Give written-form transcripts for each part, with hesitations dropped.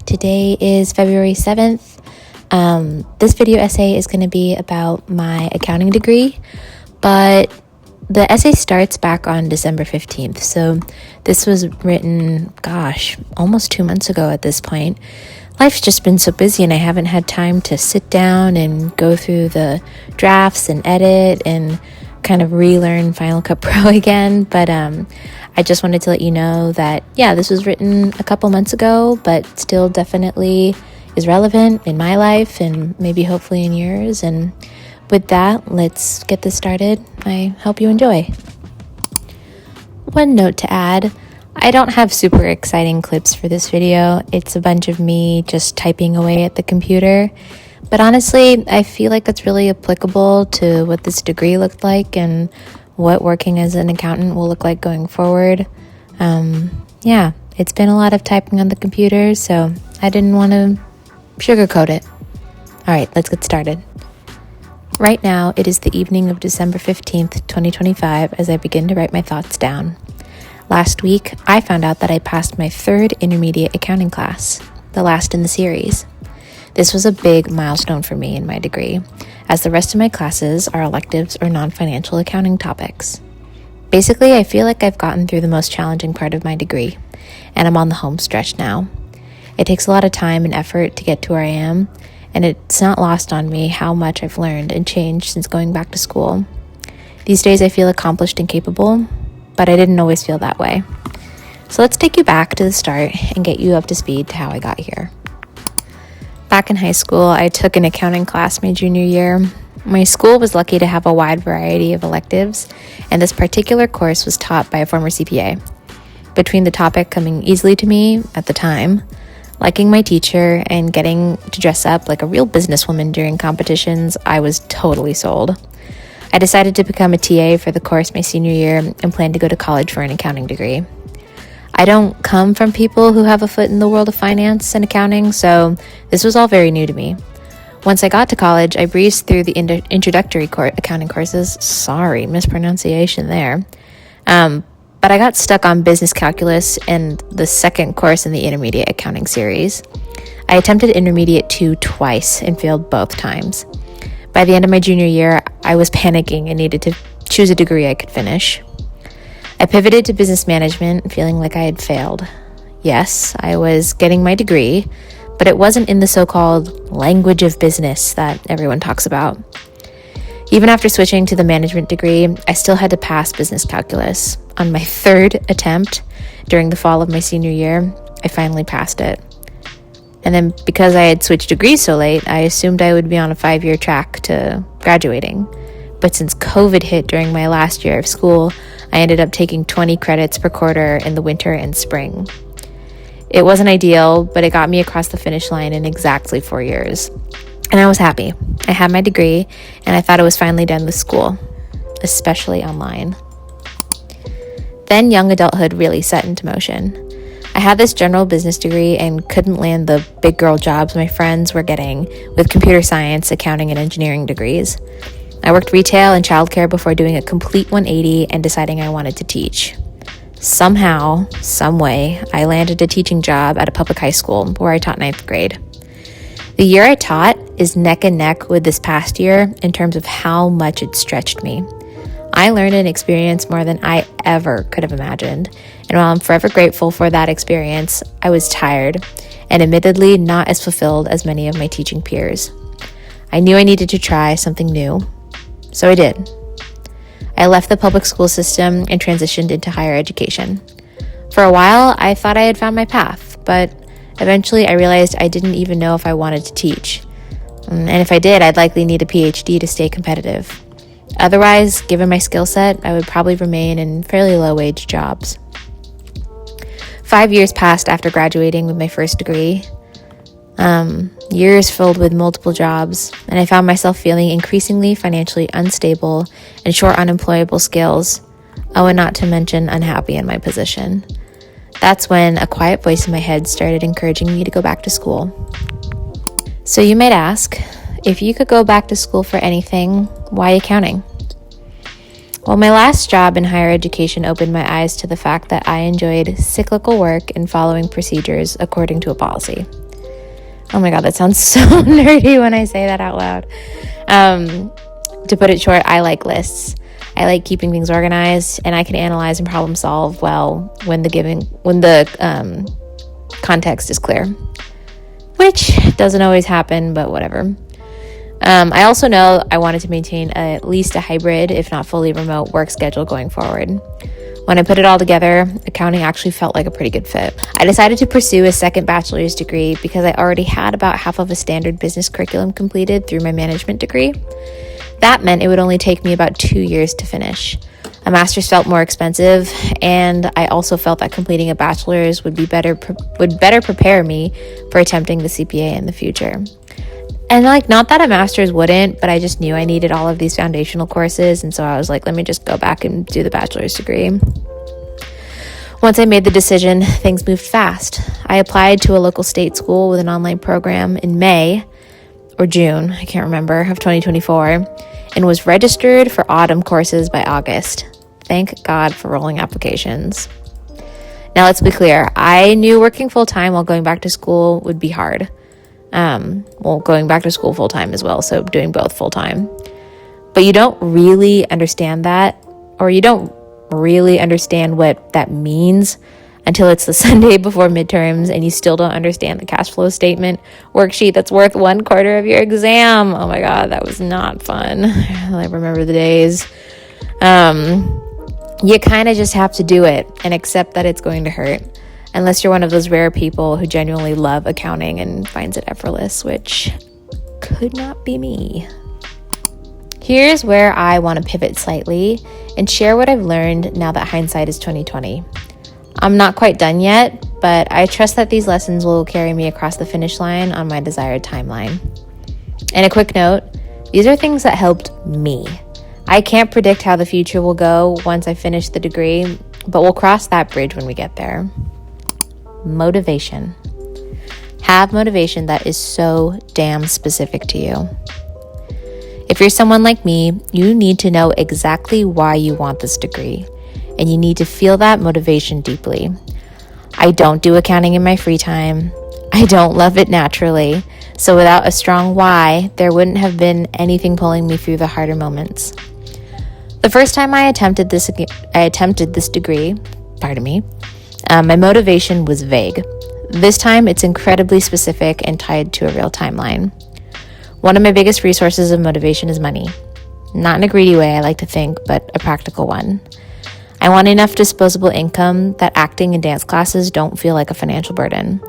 Today is February 7th. This video essay is going to be about my accounting degree, but the essay starts back on December 15th. So this was written, almost 2 months ago at this point. Life's just been so busy and I haven't had time to sit down and go through the drafts and edit and kind of relearn Final Cut Pro again. But I just wanted to let you know that, this was written a couple months ago, but still definitely is relevant in my life and maybe hopefully in yours. And with that, let's get this started. I hope you enjoy. One note to add, I don't have super exciting clips for this video. It's a bunch of me just typing away at the computer. But honestly, I feel like that's really applicable to what this degree looked like and what working as an accountant will look like going forward. It's been a lot of typing on the computer, so I didn't want to sugarcoat it. All right, let's get started. Right now, it is the evening of December 15th, 2025, as I begin to write my thoughts down. Last week, I found out that I passed my third intermediate accounting class, the last in the series. This was a big milestone for me in my degree, as the rest of my classes are electives or non-financial accounting topics. Basically, I feel like I've gotten through the most challenging part of my degree, and I'm on the home stretch now. It takes a lot of time and effort to get to where I am, and it's not lost on me how much I've learned and changed since going back to school. These days I feel accomplished and capable, but I didn't always feel that way. So let's take you back to the start and get you up to speed to how I got here. Back in high school, I took an accounting class my junior year. My school was lucky to have a wide variety of electives, and this particular course was taught by a former CPA. Between the topic coming easily to me at the time, liking my teacher, and getting to dress up like a real businesswoman during competitions, I was totally sold. I decided to become a TA for the course my senior year and plan to go to college for an accounting degree. I don't come from people who have a foot in the world of finance and accounting, so this was all very new to me. Once I got to college, I breezed through the introductory accounting courses. Sorry, mispronunciation there. But I got stuck on business calculus and the second course in the intermediate accounting series. I attempted intermediate 2 twice and failed both times. By the end of my junior year, I was panicking and needed to choose a degree I could finish. I pivoted to business management, feeling like I had failed. Yes, I was getting my degree, but it wasn't in the so-called language of business that everyone talks about. Even after switching to the management degree, I still had to pass business calculus. On my third attempt during the fall of my senior year, I finally passed it. And then because I had switched degrees so late, I assumed I would be on a 5-year track to graduating. But since COVID hit during my last year of school, I ended up taking 20 credits per quarter in the winter and spring. It wasn't ideal, but it got me across the finish line in exactly 4 years. And I was happy. I had my degree, and I thought it was finally done with school, especially online. Then young adulthood really set into motion. I had this general business degree and couldn't land the big girl jobs my friends were getting with computer science, accounting, and engineering degrees. I worked retail and childcare before doing a complete 180 and deciding I wanted to teach. Somehow, some way, I landed a teaching job at a public high school where I taught 9th grade. The year I taught is neck and neck with this past year in terms of how much it stretched me. I learned and experienced more than I ever could have imagined. And while I'm forever grateful for that experience, I was tired and admittedly not as fulfilled as many of my teaching peers. I knew I needed to try something new, so I did. I left the public school system and transitioned into higher education. For a while, I thought I had found my path, but eventually I realized I didn't even know if I wanted to teach. And if I did, I'd likely need a PhD to stay competitive. Otherwise, given my skill set, I would probably remain in fairly low-wage jobs. 5 years passed after graduating with my first degree. Years filled with multiple jobs, and I found myself feeling increasingly financially unstable and short on employable skills. Oh, and not to mention unhappy in my position. That's when a quiet voice in my head started encouraging me to go back to school. So you might ask, if you could go back to school for anything, why accounting? Well, my last job in higher education opened my eyes to the fact that I enjoyed cyclical work and following procedures according to a policy. Oh my God, that sounds so nerdy when I say that out loud. To put it short, I like lists. I like keeping things organized, and I can analyze and problem solve well when the context is clear, which doesn't always happen, but whatever. I also know I wanted to maintain at least a hybrid, if not fully remote, work schedule going forward. When I put it all together, accounting actually felt like a pretty good fit. I decided to pursue a second bachelor's degree because I already had about half of a standard business curriculum completed through my management degree. That meant it would only take me about 2 years to finish. A master's felt more expensive, and I also felt that completing a bachelor's would better prepare me for attempting the CPA in the future. And not that a master's wouldn't, but I just knew I needed all of these foundational courses, and so I was like, let me just go back and do the bachelor's degree. Once I made the decision, things moved fast. I applied to a local state school with an online program in May or June, I can't remember, of 2024, and was registered for autumn courses by August. Thank God for rolling applications. Now let's be clear, I knew working full-time while going back to school would be hard. Going back to school full-time as well, so doing both full-time. But you don't really understand that, or you don't really understand what that means until it's the Sunday before midterms and you still don't understand the cash flow statement worksheet that's worth 1/4 of your exam. Oh my God, that was not fun. I remember the days. You kind of just have to do it and accept that it's going to hurt. Unless you're one of those rare people who genuinely love accounting and finds it effortless, which could not be me. Here's where I want to pivot slightly and share what I've learned now that hindsight is 2020. I'm not quite done yet, but I trust that these lessons will carry me across the finish line on my desired timeline. And a quick note, these are things that helped me. I can't predict how the future will go once I finish the degree, but we'll cross that bridge when we get there. Motivation. Have motivation that is so damn specific to you. If you're someone like me, you need to know exactly why you want this degree, and you need to feel that motivation deeply. I don't do accounting in my free time. I don't love it naturally, so without a strong why, there wouldn't have been anything pulling me through the harder moments. The first time I attempted this degree, my motivation was vague. This time, it's incredibly specific and tied to a real timeline. One of my biggest resources of motivation is money. Not in a greedy way, I like to think, but a practical one. I want enough disposable income that acting and dance classes don't feel like a financial burden.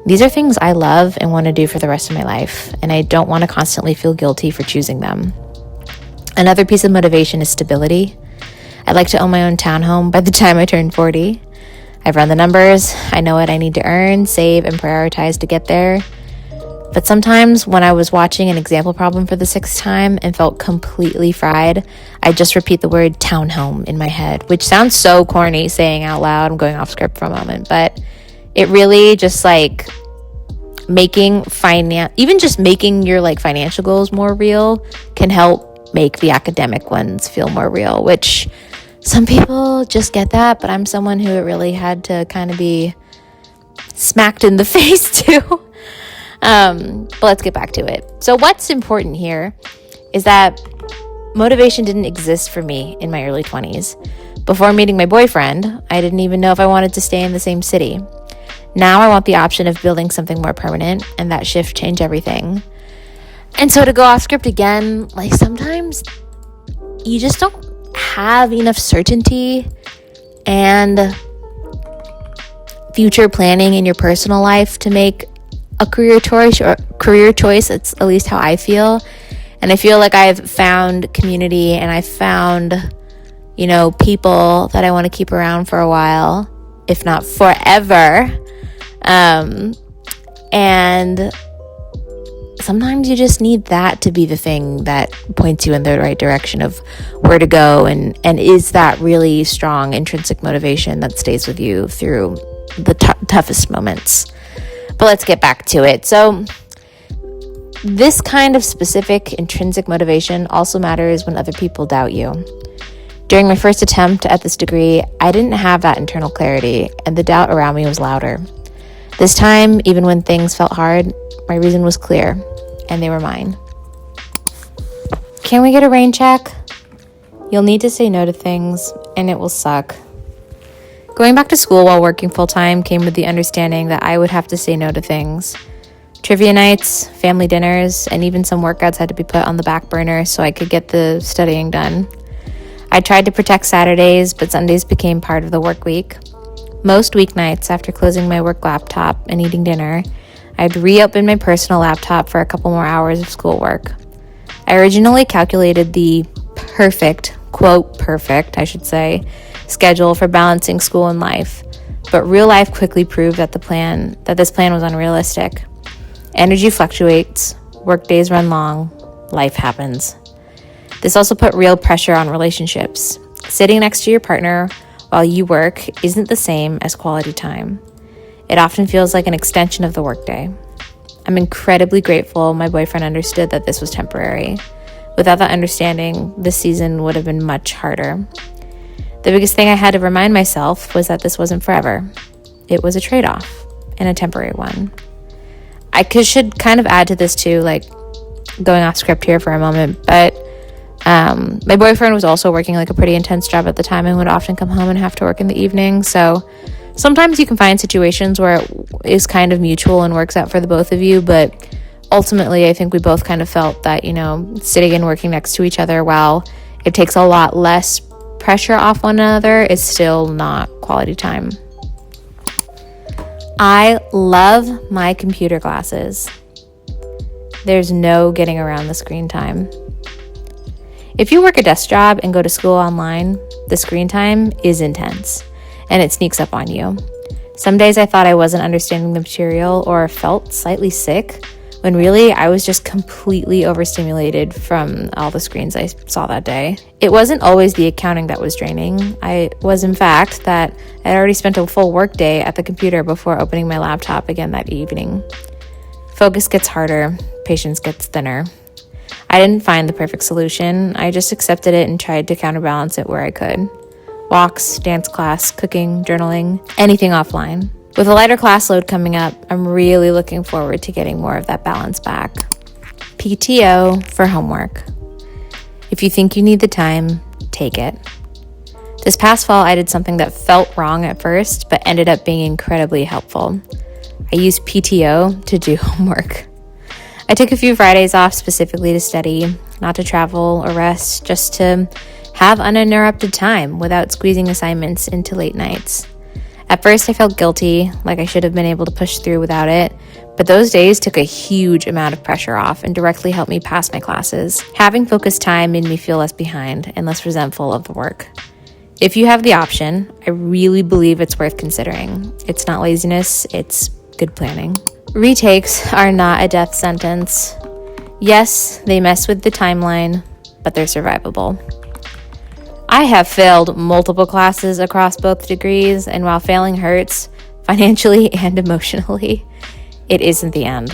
These are things I love and want to do for the rest of my life, and I don't want to constantly feel guilty for choosing them. Another piece of motivation is stability. I'd like to own my own townhome by the time I turn 40. I've run the numbers. I know what I need to earn, save, and prioritize to get there. But sometimes when I was watching an example problem for the 6th time and felt completely fried, I just repeat the word townhome in my head, which sounds so corny saying out loud. I'm going off script for a moment, but it really just making your financial goals more real can help make the academic ones feel more real, which some people just get that, but I'm someone who it really had to kind of be smacked in the face too. But let's get back to it. So what's important here is that motivation didn't exist for me in my early 20s. Before meeting my boyfriend, I didn't even know if I wanted to stay in the same city. Now I want the option of building something more permanent, and that shift changed everything. And so to go off script again, sometimes you just don't have enough certainty and future planning in your personal life to make a career choice. That's at least how I feel. And I feel like I've found community and I've found, people that I want to keep around for a while, if not forever. And sometimes you just need that to be the thing that points you in the right direction of where to go, and is that really strong intrinsic motivation that stays with you through the toughest moments. But let's get back to it. So this kind of specific intrinsic motivation also matters when other people doubt you. During my first attempt at this degree, I didn't have that internal clarity, and the doubt around me was louder. This time, even when things felt hard, My reason was clear, and they were mine. Can we get a rain check? You'll need to say no to things, and it will suck. Going back to school while working full-time came with the understanding that I would have to say no to things. Trivia nights, family dinners, and even some workouts had to be put on the back burner so I could get the studying done. I tried to protect Saturdays, but Sundays became part of the work week. Most weeknights, after closing my work laptop and eating dinner, I'd reopen my personal laptop for a couple more hours of schoolwork. I originally calculated the perfect, quote perfect, I should say, schedule for balancing school and life, but real life quickly proved that this plan was unrealistic. Energy fluctuates, work days run long, life happens. This also put real pressure on relationships. Sitting next to your partner while you work isn't the same as quality time. It often feels like an extension of the workday. I'm incredibly grateful my boyfriend understood that this was temporary. Without that understanding, this season would have been much harder. The biggest thing I had to remind myself was that this wasn't forever. It was a trade-off, and a temporary one. I should kind of add to this too, like going off script here for a moment, but my boyfriend was also working like a pretty intense job at the time and would often come home and have to work in the evening. So sometimes you can find situations where it is kind of mutual and works out for the both of you, but ultimately I think we both kind of felt that, sitting and working next to each other while it takes a lot less pressure off one another is still not quality time. I love my computer classes. There's no getting around the screen time. If you work a desk job and go to school online, the screen time is intense, and it sneaks up on you. Some days I thought I wasn't understanding the material or felt slightly sick, when really I was just completely overstimulated from all the screens I saw that day. It wasn't always the accounting that was draining. I was, in fact, that I'd already spent a full work day at the computer before opening my laptop again that evening. Focus gets harder, patience gets thinner. I didn't find the perfect solution. I just accepted it and tried to counterbalance it where I could. Walks, dance class, cooking, journaling, anything offline. With a lighter class load coming up, I'm really looking forward to getting more of that balance back. PTO for homework. If you think you need the time, take it. This past fall, I did something that felt wrong at first, but ended up being incredibly helpful. I used PTO to do homework. I took a few Fridays off specifically to study, not to travel or rest, just to have uninterrupted time without squeezing assignments into late nights. At first, I felt guilty, like I should have been able to push through without it, but those days took a huge amount of pressure off and directly helped me pass my classes. Having focused time made me feel less behind and less resentful of the work. If you have the option, I really believe it's worth considering. It's not laziness, it's good planning. Retakes are not a death sentence. Yes, they mess with the timeline, but they're survivable. I have failed multiple classes across both degrees, and while failing hurts, financially and emotionally, it isn't the end.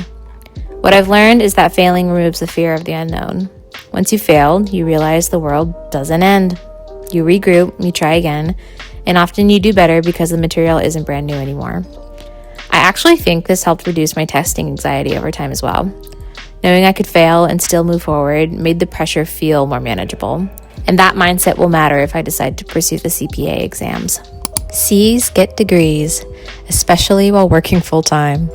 What I've learned is that failing removes the fear of the unknown. Once you failed, you realize the world doesn't end. You regroup, you try again, and often you do better because the material isn't brand new anymore. I actually think this helped reduce my testing anxiety over time as well. Knowing I could fail and still move forward made the pressure feel more manageable. And that mindset will matter if I decide to pursue the CPA exams. C's get degrees, especially while working full-time.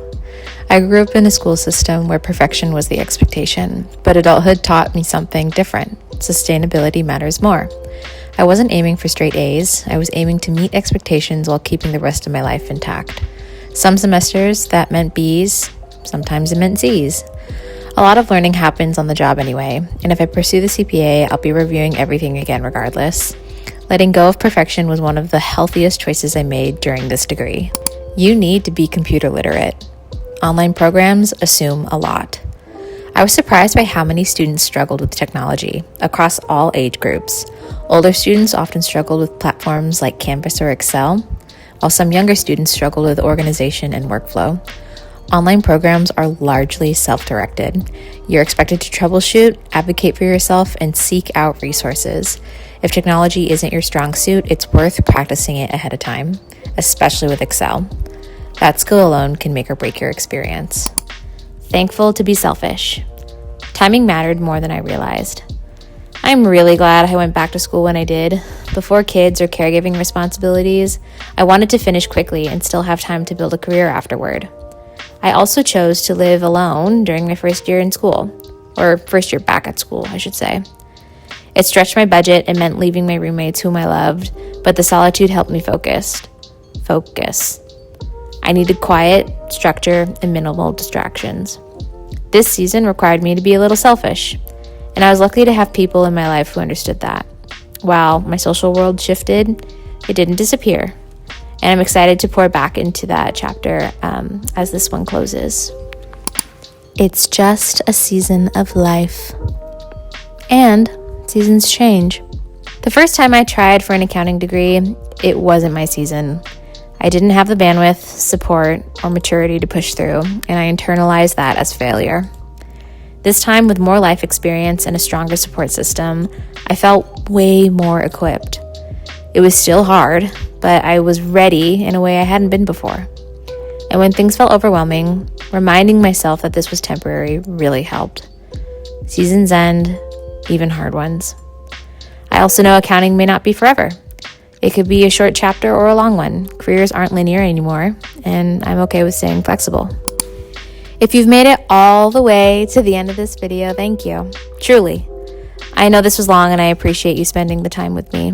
I grew up in a school system where perfection was the expectation, but adulthood taught me something different. Sustainability matters more. I wasn't aiming for straight A's. I was aiming to meet expectations while keeping the rest of my life intact. Some semesters that meant B's, sometimes it meant C's. A lot of learning happens on the job anyway, and if I pursue the CPA, I'll be reviewing everything again regardless. Letting go of perfection was one of the healthiest choices I made during this degree. You need to be computer literate. Online programs assume a lot. I was surprised by how many students struggled with technology across all age groups. Older students often struggled with platforms like Canvas or Excel, while some younger students struggled with organization and workflow. Online programs are largely self-directed. You're expected to troubleshoot, advocate for yourself, and seek out resources. If technology isn't your strong suit, it's worth practicing it ahead of time, especially with Excel. That skill alone can make or break your experience. Thankful to be selfish. Timing mattered more than I realized. I'm really glad I went back to school when I did. Before kids or caregiving responsibilities, I wanted to finish quickly and still have time to build a career afterward. I also chose to live alone during my first year in school, or first year back at school, I should say. It stretched my budget and meant leaving my roommates whom I loved, but the solitude helped me focus. I needed quiet, structure, and minimal distractions. This season required me to be a little selfish, and I was lucky to have people in my life who understood that. While my social world shifted, it didn't disappear, and I'm excited to pour back into that chapter as this one closes. It's just a season of life, and seasons change. The first time I tried for an accounting degree, it wasn't my season. I didn't have the bandwidth, support, or maturity to push through, and I internalized that as failure. This time, with more life experience and a stronger support system, I felt way more equipped. It was still hard, but I was ready in a way I hadn't been before. And when things felt overwhelming, reminding myself that this was temporary really helped. Seasons end, even hard ones. I also know accounting may not be forever. It could be a short chapter or a long one. Careers aren't linear anymore, and I'm okay with staying flexible. If you've made it all the way to the end of this video, thank you. Truly. I know this was long, and I appreciate you spending the time with me.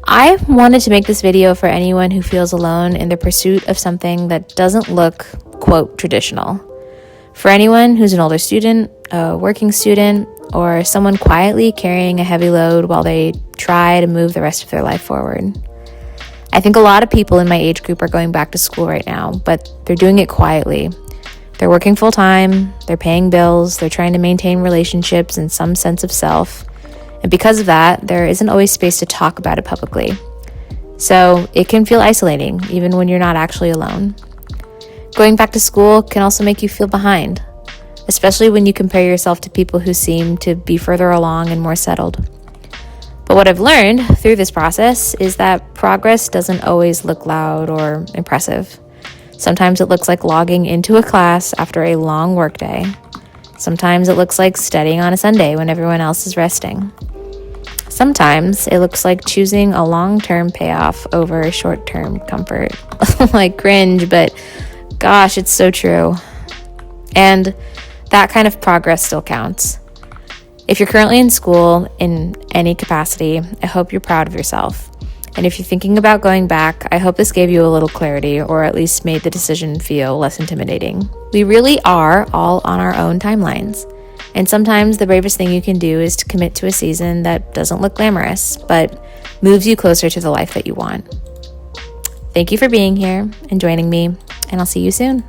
I wanted to make this video for anyone who feels alone in the pursuit of something that doesn't look, quote, traditional. For anyone who's an older student, a working student, or someone quietly carrying a heavy load while they try to move the rest of their life forward. I think a lot of people in my age group are going back to school right now, but they're doing it quietly. They're working full time, they're paying bills, they're trying to maintain relationships and some sense of self. And because of that, there isn't always space to talk about it publicly. So it can feel isolating, even when you're not actually alone. Going back to school can also make you feel behind, especially when you compare yourself to people who seem to be further along and more settled. But what I've learned through this process is that progress doesn't always look loud or impressive. Sometimes it looks like logging into a class after a long workday. Sometimes it looks like studying on a Sunday when everyone else is resting. Sometimes it looks like choosing a long-term payoff over short-term comfort. Like cringe, but gosh, it's so true. And that kind of progress still counts. If you're currently in school in any capacity, I hope you're proud of yourself. And if you're thinking about going back, I hope this gave you a little clarity or at least made the decision feel less intimidating. We really are all on our own timelines. And sometimes the bravest thing you can do is to commit to a season that doesn't look glamorous, but moves you closer to the life that you want. Thank you for being here and joining me, and I'll see you soon.